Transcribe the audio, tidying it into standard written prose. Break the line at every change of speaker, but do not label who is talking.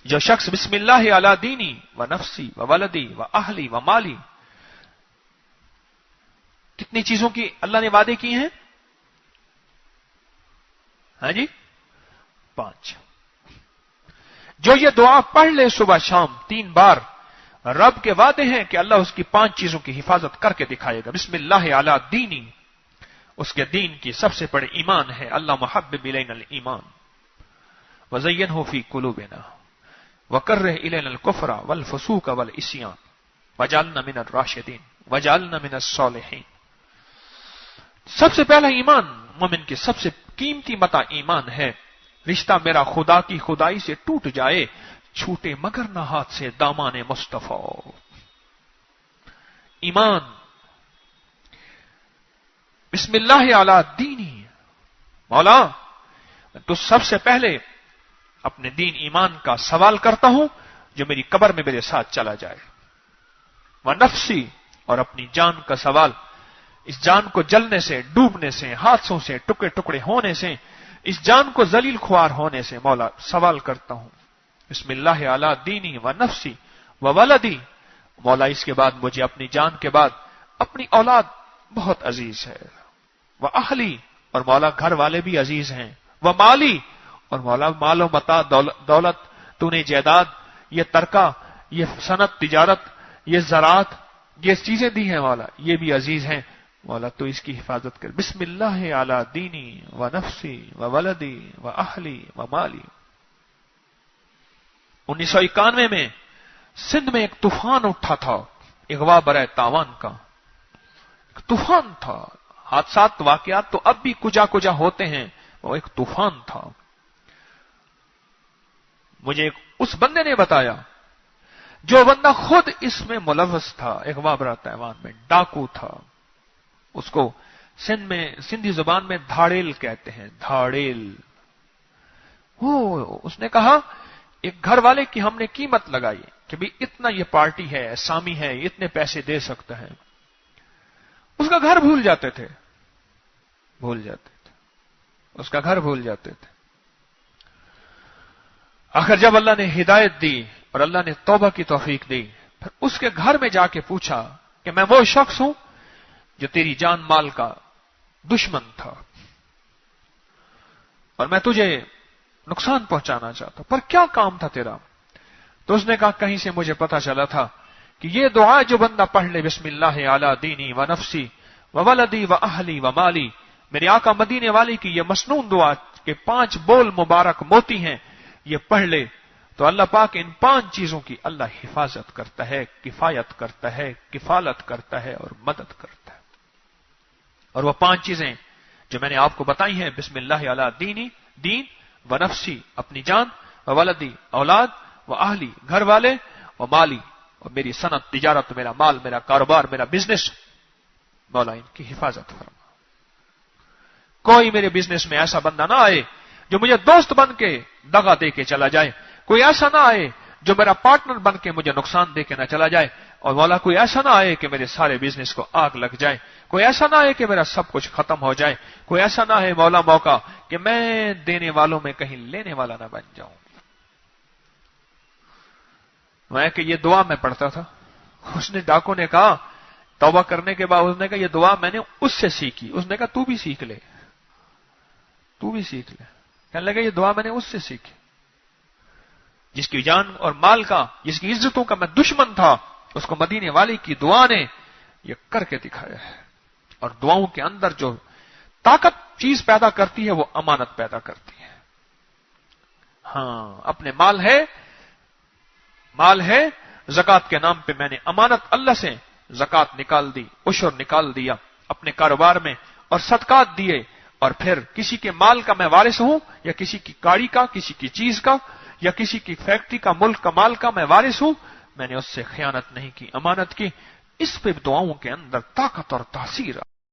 جو شخص بسم اللہ علی دینی و نفسی و ولدی و اہلی و مالی، کتنی چیزوں کی اللہ نے وعدے کی ہیں؟ ہاں جی 5۔ جو یہ دعا پڑھ لے صبح شام 3 بار، رب کے وعدے ہیں کہ اللہ اس کی 5 چیزوں کی حفاظت کر کے دکھائے گا۔ بسم اللہ علی دینی، اس کے دین کی سب سے بڑی ایمان ہے اللہ محبب الینا الایمان وزینہ فی قلوبنا وکرہ الینا الکفر والفسوق والعصیان وجعلنا من الراشدین وجعلنا من الصالحین۔ سب سے پہلا ایمان، مومن کی سب سے قیمتی متاع ایمان ہے۔ رشتہ میرا خدا کی خدائی سے ٹوٹ جائے، چھوٹے مگر نہ ہاتھ سے دامان مصطفیٰ۔ ایمان، بسم اللہ علی دینی، مولا تو سب سے پہلے اپنے دین ایمان کا سوال کرتا ہوں جو میری قبر میں میرے ساتھ چلا جائے، و نفسی، اور اپنی جان کا سوال، اس جان کو جلنے سے، ڈوبنے سے، حادثوں سے ٹکڑے ٹکڑے ہونے سے، اس جان کو ذلیل خوار ہونے سے مولا سوال کرتا ہوں۔ بسم اللہ علی دینی و نفسی و ولدی، مولا اس کے بعد مجھے اپنی جان کے بعد اپنی اولاد بہت عزیز ہے، و اہلی، اور مولا گھر والے بھی عزیز ہیں، و مالی، اور مولا مال و متاع دولت تو نے جائیداد، یہ ترکہ، یہ صنعت تجارت، یہ زراعت، یہ چیزیں دی ہیں مولا، یہ بھی عزیز ہیں، مولا تو اس کی حفاظت کر۔ بسم اللہ علی دینی و نفسی و ولدی و اہلی و مالی۔ 1991 میں سندھ میں ایک طوفان اٹھا تھا، اغوا برائے تاوان کا ایک طوفان تھا۔ حادثات واقعات تو اب بھی کجا کجا ہوتے ہیں، وہ ایک طوفان تھا۔ مجھے اس بندے نے بتایا جو بندہ خود اس میں ملوث تھا، اغوا برائے تاوان میں ڈاکو تھا، اس کو سندھ میں سندھی زبان میں دھاڑیل کہتے ہیں، دھاڑیل۔ اس نے کہا ایک گھر والے کی ہم نے قیمت لگائی کہ بھی اتنا یہ پارٹی ہے، اسامی ہے، اتنے پیسے دے سکتے ہیں، اس کا گھر بھول جاتے تھے، اس کا گھر بھول جاتے تھے۔ آخر جب اللہ نے ہدایت دی اور اللہ نے توبہ کی توفیق دی، پھر اس کے گھر میں جا کے پوچھا کہ میں وہ شخص ہوں جو تیری جان مال کا دشمن تھا اور میں تجھے نقصان پہنچانا چاہتا ہوں، پر کیا کام تھا تیرا؟ تو اس نے کہا کہیں سے مجھے پتا چلا تھا کہ یہ دعا جو بندہ پڑھ لے، بسم اللہ علی دینی و نفسی و ولدی و اہلی و مالی، میرے آقا مدینے والی کی یہ مسنون دعا کے 5 بول مبارک موتی ہیں، یہ پڑھ لے تو اللہ پاک ان 5 چیزوں کی اللہ حفاظت کرتا ہے، کفایت کرتا ہے، کفالت کرتا ہے اور مدد کرتا ہے۔ اور وہ 5 چیزیں جو میں نے آپ کو بتائی ہیں، بسم اللہ علی دینی، دین، و نفسی، اپنی جان، و ولدی، اولاد، و اہلی، گھر والے، و مالی، اور میری صنعت تجارت، میرا مال، میرا کاروبار، میرا بزنس، مولا ان کی حفاظت فرما۔ کوئی میرے بزنس میں ایسا بندہ نہ آئے جو مجھے دوست بن کے دغا دے کے چلا جائے، کوئی ایسا نہ آئے جو میرا پارٹنر بن کے مجھے نقصان دے کے نہ چلا جائے، اور مولا کوئی ایسا نہ آئے کہ میرے سارے بزنس کو آگ لگ جائے، کوئی ایسا نہ آئے کہ میرا سب کچھ ختم ہو جائے، کوئی ایسا نہ ہے مولا موقع کہ میں دینے والوں میں کہیں لینے والا نہ بن جاؤں۔ میں کہ یہ دعا میں پڑھتا تھا، اس نے ڈاکو نے کہا توبہ کرنے کے بعد، اس نے کہا یہ دعا میں نے اس سے سیکھی۔ اس نے کہا تو بھی سیکھ لے، تو بھی سیکھ لے۔ کہنے لگا یہ دعا میں نے اس سے سیکھی جس کی جان اور مال کا، جس کی عزتوں کا میں دشمن تھا، اس کو مدینے والی کی دعا نے یہ کر کے دکھایا ہے۔ اور دعاؤں کے اندر جو طاقت چیز پیدا کرتی ہے وہ امانت پیدا کرتی ہے۔ ہاں، اپنے مال ہے زکات کے نام پہ میں نے امانت اللہ سے زکات نکال دی، عشر نکال دیا اپنے کاروبار میں، اور صدقات دیے، اور پھر کسی کے مال کا میں وارث ہوں، یا کسی کی گاڑی کا، کسی کی چیز کا، یا کسی کی فیکٹری کا، ملک کا مال کا میں وارث ہوں، میں نے اس سے خیانت نہیں کی، امانت کی۔ اس پہ دعاؤں کے اندر طاقت اور تاثیر